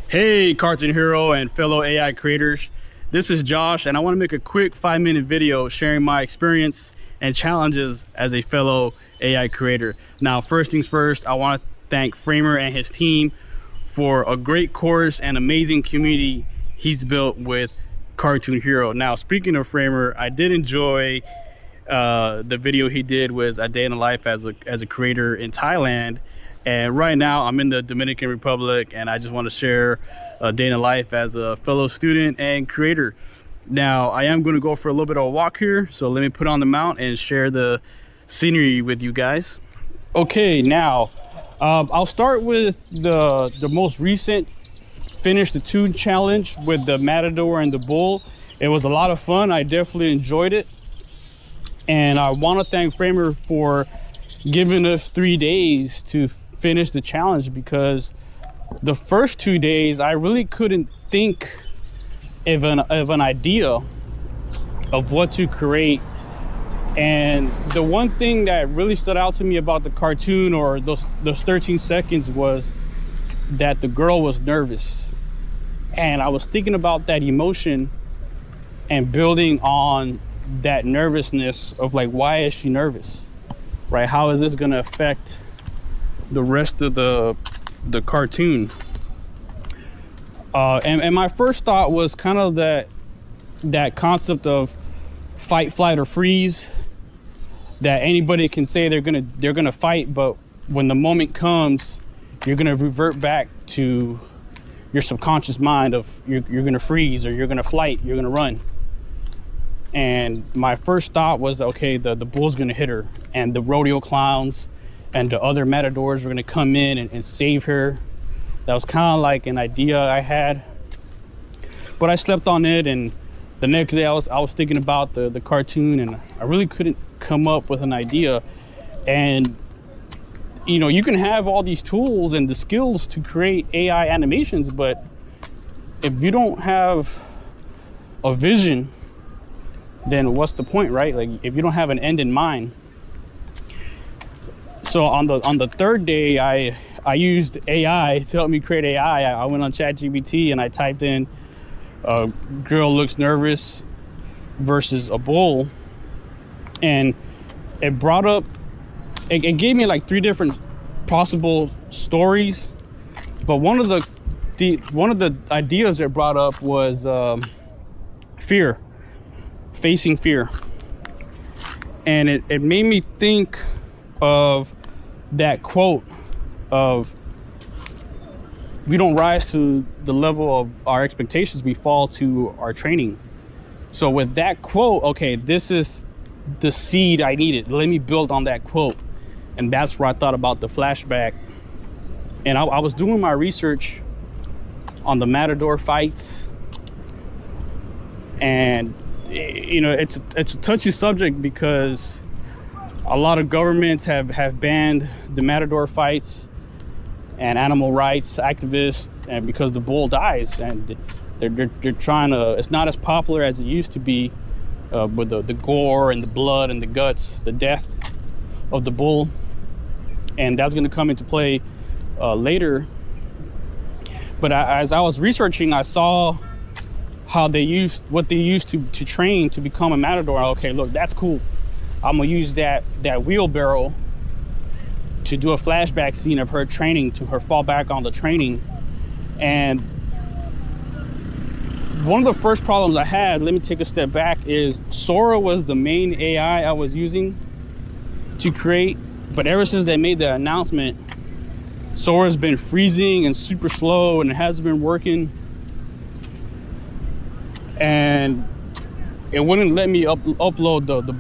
Hey, cartoon hero and fellow AI creators. This is Josh, and I want to make a quick 5-minute video sharing my experience and challenges as a fellow AI creator. Now, first things first, I want to thank Framer and his team for a great course and amazing community he's built with Cartoon Hero. Now, speaking of Framer, I did enjoy the video he did was a day in the life as a creator in Thailand. And right now I'm in the Dominican Republic, and I just want to share a day in the life as a fellow student and creator. Now, I am going to go for a little bit of a walk here, so let me put on the mount and share the scenery with you guys. Okay, now I'll start with the most recent finish the toon challenge with the matador and the bull. It was a lot of fun. I definitely enjoyed it, and I want to thank Framer for giving us 3 days to finish the challenge, because the first 2 days I really couldn't think of an idea of what to create. And the one thing that really stood out to me about the cartoon, or those 13 seconds, was that the girl was nervous. And I was thinking about that emotion and building on that nervousness of, like, why is she nervous, right? How is this going to affect the rest of the cartoon? And my first thought was kind of that concept of fight, flight, or freeze, that anybody can say they're gonna fight, but when the moment comes, you're gonna revert back to your subconscious mind of you're gonna freeze, or you're gonna flight, you're gonna run. And my first thought was, okay, the bull's gonna hit her, and the rodeo clowns and the other matadors were gonna come in and save her. That was kind of like an idea I had, but I slept on it. And the next day I was thinking about the cartoon, and I really couldn't come up with an idea. And you know, you can have all these tools and the skills to create AI animations, but if you don't have a vision, then what's the point, right? Like, if you don't have an end in mind. So on the third day, I used AI to help me create AI. I went on ChatGPT and I typed in girl looks nervous versus a bull, and it brought up, it gave me like 3 different possible stories. But one of the ideas it brought up was fear, facing fear. And it made me think of that quote of, we don't rise to the level of our expectations, we fall to our training. So with that quote, okay, this is the seed I needed. Let me build on that quote. And that's where I thought about the flashback. And I was doing my research on the matador fights, and you know, it's a touchy subject because a lot of governments have banned the matador fights and animal rights activists, and because the bull dies, and they're trying to, it's not as popular as it used to be, with the gore and the blood and the guts, the death of the bull. And that's going to come into play later. But as I was researching, I saw how what they used to train to become a matador. Okay, look, that's cool. I'm gonna use that wheelbarrow to do a flashback scene of her training, to her fall back on the training. And one of the first problems I had, let me take a step back, is Sora was the main AI I was using to create. But ever since they made the announcement, Sora's been freezing and super slow, and it hasn't been working. And it wouldn't let me upload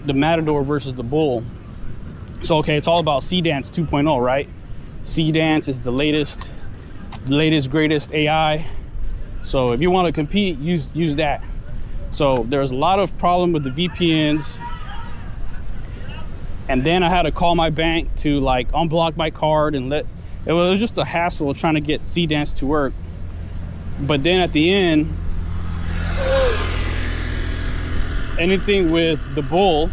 the matador versus the bull. So okay, it's all about C-Dance 2.0, right? C-Dance is the latest greatest AI. So if you want to compete, use that. So there's a lot of problem with the VPNs. And then I had to call my bank to like unblock my card, and it was just a hassle trying to get C-Dance to work. But then at the end, anything with the bull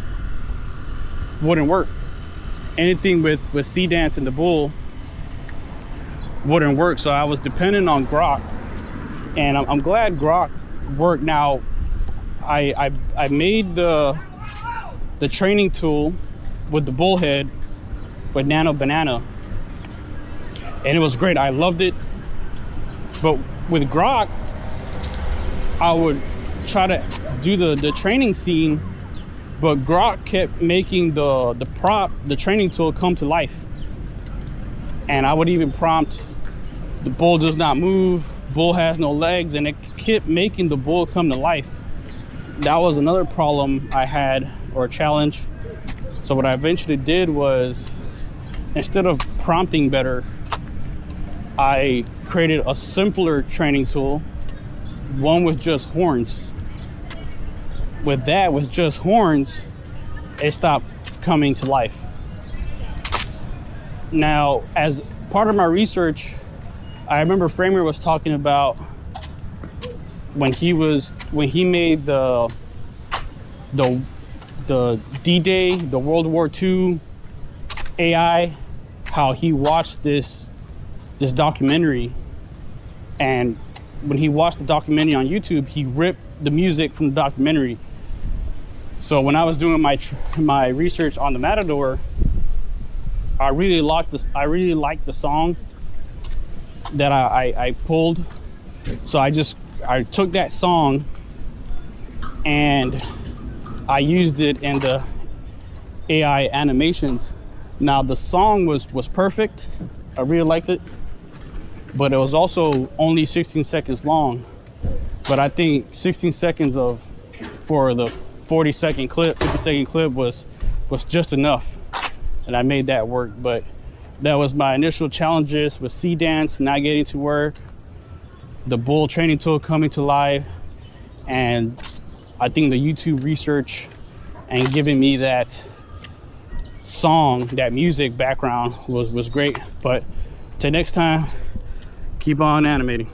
wouldn't work. Anything with C-Dance and the bull wouldn't work. So I was dependent on Grok, and I'm glad Grok worked. Now, I made the training tool with the bullhead with Nano Banana, and it was great. I loved it. But with Grok, I would try to do the training scene, but Grok kept making the training tool come to life. And I would even prompt, the bull does not move, bull has no legs, and it kept making the bull come to life. That was another problem I had, or a challenge. So what I eventually did was, instead of prompting better, I created a simpler training tool, one with just horns. With just horns, it stopped coming to life. Now, as part of my research, I remember Framer was talking about when he made the D-Day, the World War II AI, how he watched this documentary, and when he watched the documentary on YouTube, he ripped the music from the documentary. So when I was doing my research on the Matador, I really liked the song that I pulled. So I took that song and I used it in the AI animations. Now the song was perfect. I really liked it, but it was also only 16 seconds long. But I think 16 seconds for the 50-second clip was just enough, and I made that work. But that was my initial challenges with Sea Dance not getting to work, the bull training tool coming to life, and I think the YouTube research and giving me that song, that music background was great. But till next time, keep on animating.